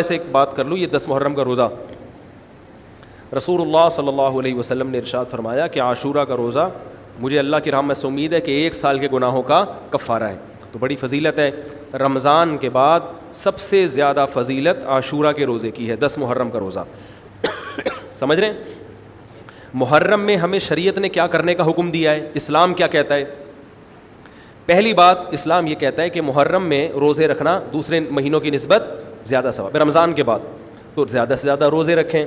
سے ایک بات کر لوں. یہ 10 محرم کا روزہ رسول اللہ صلی اللہ علیہ وسلم نے ارشاد فرمایا کہ عاشورہ کا روزہ مجھے اللہ کی رحمت سے امید ہے کہ 1 سال کے گناہوں کا کفارہ ہے. تو بڑی فضیلت ہے. رمضان کے بعد سب سے زیادہ فضیلت عاشورہ کے روزے کی ہے, 10 محرم کا روزہ. سمجھ رہے ہیں؟ محرم میں ہمیں شریعت نے کیا کرنے کا حکم دیا ہے, اسلام کیا کہتا ہے؟ پہلی بات, اسلام یہ کہتا ہے کہ محرم میں روزے رکھنا دوسرے مہینوں کی نسبت زیادہ ثواب ہے. رمضان کے بعد تو زیادہ سے زیادہ روزے رکھیں,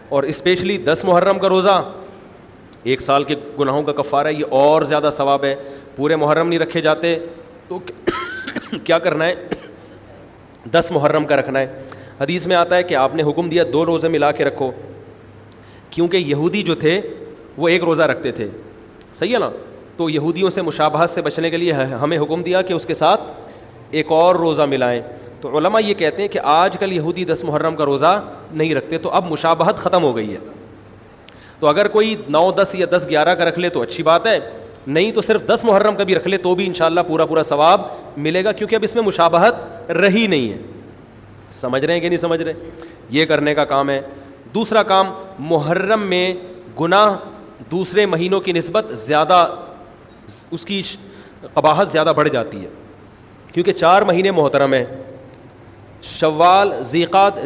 اور اسپیشلی 10 محرم کا روزہ 1 سال کے گناہوں کا کفارہ ہے, یہ اور زیادہ ثواب ہے. پورے محرم نہیں رکھے جاتے تو کیا کرنا ہے, 10 محرم کا رکھنا ہے. حدیث میں آتا ہے کہ آپ نے حکم دیا 2 روزے ملا کے رکھو, کیونکہ یہودی جو تھے وہ 1 روزہ رکھتے تھے, صحیح ہے نا. تو یہودیوں سے مشابہت سے بچنے کے لیے ہمیں حکم دیا کہ اس کے ساتھ ایک اور روزہ ملائیں. تو علماء یہ کہتے ہیں کہ آج کل یہودی 10 محرم کا روزہ نہیں رکھتے, تو اب مشابہت ختم ہو گئی ہے. تو اگر کوئی 9, 10 یا 10, 11 کا رکھ لے تو اچھی بات ہے, نہیں تو صرف 10 محرم کا بھی رکھ لے تو بھی انشاءاللہ پورا ثواب ملے گا, کیونکہ اب اس میں مشابہت رہی نہیں ہے. سمجھ رہے ہیں کہ نہیں سمجھ رہے؟ یہ کرنے کا کام ہے. دوسرا کام, محرم میں گناہ دوسرے مہینوں کی نسبت زیادہ, اس کی قباحت زیادہ بڑھ جاتی ہے, کیونکہ 4 مہینے محترم ہیں, شوال, ذیقعدہ,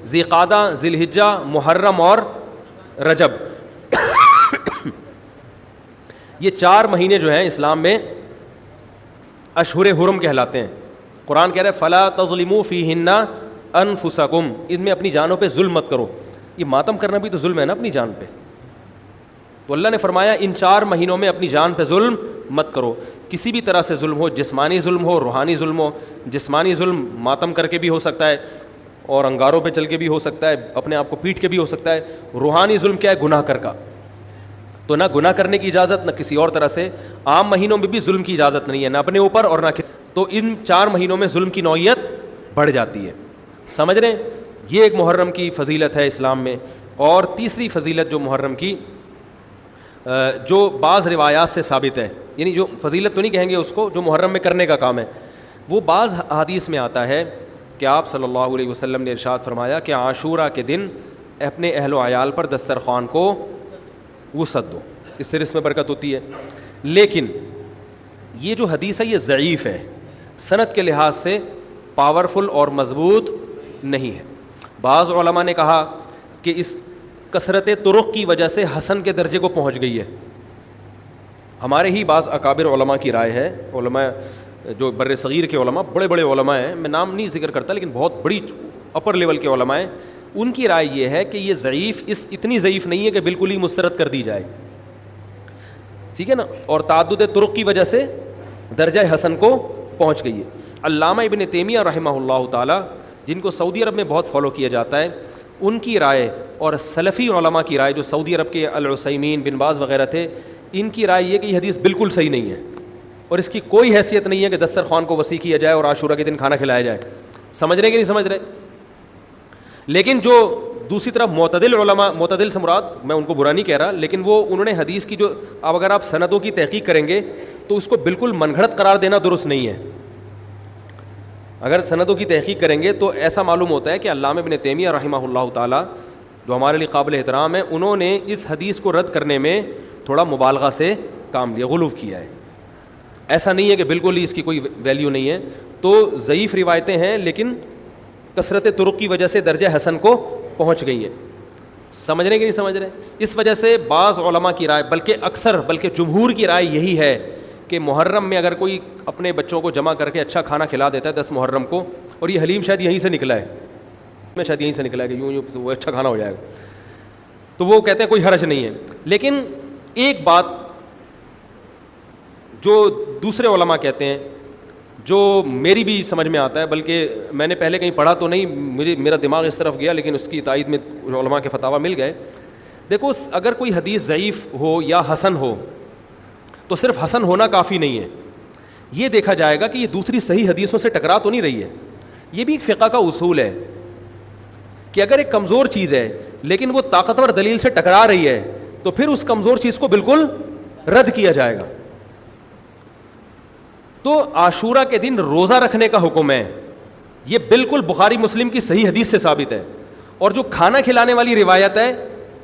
ذیقعدہ, ذیلحجہ, محرم اور رجب. یہ 4 مہینے جو ہیں اسلام میں اشہر حرم کہلاتے ہیں. قرآن کہہ رہا ہے فلا تظلموا فیہن انفسکم, ان میں اپنی جانوں پہ ظلم مت کرو. یہ ماتم کرنا بھی تو ظلم ہے نا اپنی جان پہ. تو اللہ نے فرمایا ان 4 مہینوں میں اپنی جان پہ ظلم مت کرو. کسی بھی طرح سے ظلم ہو, جسمانی ظلم ہو, روحانی ظلم ہو. جسمانی ظلم ماتم کر کے بھی ہو سکتا ہے, اور انگاروں پہ چل کے بھی ہو سکتا ہے, اپنے آپ کو پیٹ کے بھی ہو سکتا ہے. روحانی ظلم کیا ہے؟ گناہ کر کا. تو نہ گناہ کرنے کی اجازت, نہ کسی اور طرح سے. عام مہینوں میں بھی ظلم کی اجازت نہیں ہے, نہ اپنے اوپر اور نہ. تو ان 4 مہینوں میں ظلم کی نوعیت بڑھ جاتی ہے. سمجھ رہے ہیں؟ یہ ایک محرم کی فضیلت ہے اسلام میں. اور تیسری فضیلت جو محرم کی, جو بعض روایات سے ثابت ہے, یعنی جو فضیلت تو نہیں کہیں گے اس کو, جو محرم میں کرنے کا کام ہے, وہ بعض حدیث میں آتا ہے کہ آپ صلی اللہ علیہ وسلم نے ارشاد فرمایا کہ عاشورہ کے دن اپنے اہل و عیال پر دسترخوان کو وسعت دو, اس سے رزق میں برکت ہوتی ہے. لیکن یہ جو حدیث ہے یہ ضعیف ہے, سند کے لحاظ سے پاورفل اور مضبوط نہیں ہے. بعض علماء نے کہا کہ اس کثرت طرق کی وجہ سے حسن کے درجے کو پہنچ گئی ہے. ہمارے ہی بعض اکابر علماء کی رائے ہے, علماء جو بر صغیر کے علماء, بڑے بڑے علماء ہیں, میں نام نہیں ذکر کرتا لیکن بہت بڑی اپر لیول کے علماء ہیں, ان کی رائے یہ ہے کہ یہ ضعیف, اتنی ضعیف نہیں ہے کہ بالکل ہی مسترد کر دی جائے, ٹھیک ہے نا, اور تعدد طرق کی وجہ سے درجہ حسن کو پہنچ گئی ہے. علامہ ابن تیمیہ رحمہ اللہ تعالی, جن کو سعودی عرب میں بہت فالو کیا جاتا ہے, ان کی رائے اور سلفی علماء کی رائے, جو سعودی عرب کے العثیمین, بن باز وغیرہ تھے, ان کی رائے یہ کہ یہ حدیث بالکل صحیح نہیں ہے, اور اس کی کوئی حیثیت نہیں ہے کہ دسترخوان کو وسیع کیا جائے اور عاشورہ کے دن کھانا کھلایا جائے. سمجھ رہے کہ نہیں سمجھ رہے؟ لیکن جو دوسری طرف معتدل علماء, معتدل سے مراد میں ان کو برا نہیں کہہ رہا, لیکن وہ انہوں نے حدیث کی جو, اب اگر آپ سندوں کی تحقیق کریں گے تو اس کو بالکل من گھڑت قرار دینا درست نہیں ہے. اگر سندوں کی تحقیق کریں گے تو ایسا معلوم ہوتا ہے کہ علامہ ابن تیمیہ رحمہ اللہ تعالی, جو ہمارے لیے قابل احترام ہے, انہوں نے اس حدیث کو رد کرنے میں تھوڑا مبالغہ سے کام لیا, غلو کیا ہے. ایسا نہیں ہے کہ بالکل ہی اس کی کوئی ویلیو نہیں ہے. تو ضعیف روایتیں ہیں لیکن کثرت طرق کی وجہ سے درجہ حسن کو پہنچ گئی ہیں. سمجھ رہے کہ نہیں سمجھ رہے؟ اس وجہ سے بعض علماء کی رائے, بلکہ جمہور کی رائے یہی ہے کہ محرم میں اگر کوئی اپنے بچوں کو جمع کر کے اچھا کھانا کھلا دیتا ہے 10 محرم کو, اور یہ حلیم شاید یہیں سے نکلا ہے, میں شاید یہیں سے نکلا ہے کہ یوں وہ اچھا کھانا ہو جائے گا, تو وہ کہتے ہیں کوئی حرج نہیں ہے. لیکن ایک بات جو دوسرے علماء کہتے ہیں, جو میری بھی سمجھ میں آتا ہے, بلکہ میں نے پہلے کہیں پڑھا تو نہیں, میرا دماغ اس طرف گیا, لیکن اس کی تائید میں علماء کے فتاویٰ مل گئے. دیکھو, اگر کوئی حدیث ضعیف ہو یا حسن ہو تو صرف حسن ہونا کافی نہیں ہے, یہ دیکھا جائے گا کہ یہ دوسری صحیح حدیثوں سے ٹکرا تو نہیں رہی ہے. یہ بھی ایک فقہ کا اصول ہے کہ اگر ایک کمزور چیز ہے لیکن وہ طاقتور دلیل سے ٹکرا رہی ہے تو پھر اس کمزور چیز کو بالکل رد کیا جائے گا. تو عاشورہ کے دن روزہ رکھنے کا حکم ہے, یہ بالکل بخاری مسلم کی صحیح حدیث سے ثابت ہے. اور جو کھانا کھلانے والی روایت ہے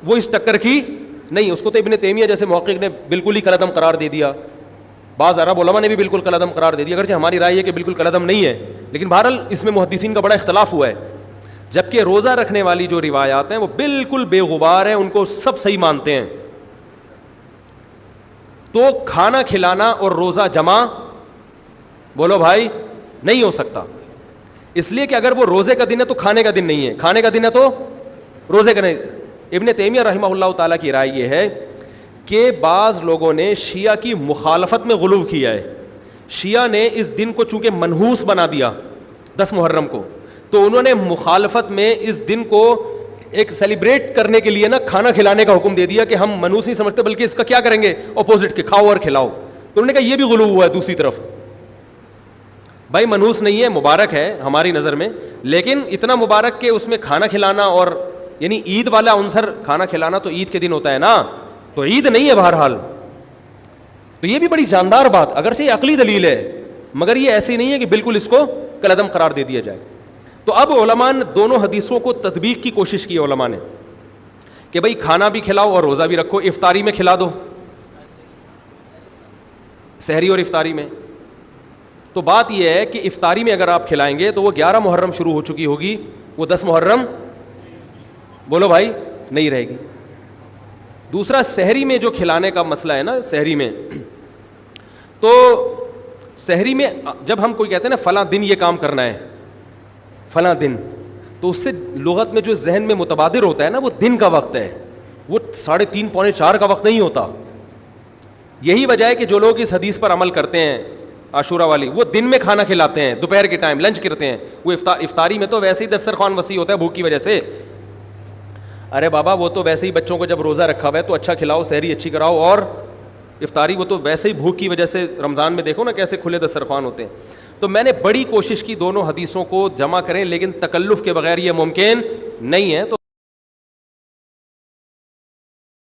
وہ اس ٹکر کی نہیں. اس کو تو ابن تیمیہ جیسے محقق نے بالکل ہی کالعدم قرار دے دیا, بعض عرب علماء نے بھی بالکل کالعدم قرار دے دیا, اگرچہ ہماری رائے ہے کہ بالکل کالعدم نہیں ہے, لیکن بہرحال اس میں محدثین کا بڑا اختلاف ہوا ہے. جبکہ روزہ رکھنے والی جو روایات ہیں وہ بالکل بے غبار ہیں, ان کو سب صحیح مانتے ہیں. تو کھانا کھلانا اور روزہ جمع بولو بھائی نہیں ہو سکتا, اس لیے کہ اگر وہ روزے کا دن ہے تو کھانے کا دن نہیں ہے, کھانے کا دن ہے تو روزے کا نہیں. ابن تیمیہ رحمہ اللہ تعالیٰ کی رائے یہ ہے کہ بعض لوگوں نے شیعہ کی مخالفت میں غلو کیا ہے. شیعہ نے اس دن کو چونکہ منحوس بنا دیا 10 محرم کو, تو انہوں نے مخالفت میں اس دن کو ایک سیلیبریٹ کرنے کے لیے نا کھانا کھلانے کا حکم دے دیا کہ ہم منحوس نہیں سمجھتے بلکہ اس کا کیا کریں گے اپوزٹ کے کھاؤ اور کھلاؤ. تو انہوں نے کہا یہ بھی غلو ہوا ہے دوسری طرف. بھائی منحوس نہیں ہے, مبارک ہے ہماری نظر میں, لیکن اتنا مبارک کہ اس میں کھانا کھلانا اور یعنی عید والا عنصر کھانا کھلانا تو عید کے دن ہوتا ہے نا, تو عید نہیں ہے بہرحال. تو یہ بھی بڑی جاندار بات, اگرچہ یہ عقلی دلیل ہے مگر یہ ایسی نہیں ہے کہ بالکل اس کو کالعدم قرار دے دیا جائے. تو اب علماء نے دونوں حدیثوں کو تطبیق کی کوشش کی علماء نے کہ بھائی کھانا بھی کھلاؤ اور روزہ بھی رکھو, افطاری میں کھلا دو, سحری اور افطاری میں. تو بات یہ ہے کہ افطاری میں اگر آپ کھلائیں گے تو وہ 11 محرم شروع ہو چکی ہوگی, وہ 10 محرم بولو بھائی نہیں رہے گی. دوسرا سحری میں جو کھلانے کا مسئلہ ہے نا, سحری میں تو سحری میں جب ہم کوئی کہتے ہیں نا فلاں دن یہ کام کرنا ہے فلاں دن, تو اس سے لغت میں جو ذہن میں متبادر ہوتا ہے نا وہ دن کا وقت ہے, وہ 3:30 پونے 4 کا وقت نہیں ہوتا. یہی وجہ ہے کہ جو لوگ اس حدیث پر عمل کرتے ہیں عاشورہ والی, وہ دن میں کھانا کھلاتے ہیں, دوپہر کے ٹائم لنچ کرتے ہیں. وہ افطاری میں تو ویسے ہی دسترخوان وسیع ہوتا ہے بھوک کی وجہ سے. ارے بابا وہ تو ویسے ہی بچوں کو جب روزہ رکھا ہوا ہے تو اچھا کھلاؤ, سحری اچھی کراؤ, اور افطاری وہ تو ویسے ہی بھوک کی وجہ سے, رمضان میں دیکھو نا کیسے کھلے دسترخوان ہوتے ہیں. تو میں نے بڑی کوشش کی دونوں حدیثوں کو جمع کریں, لیکن تکلف کے بغیر یہ ممکن نہیں ہے. تو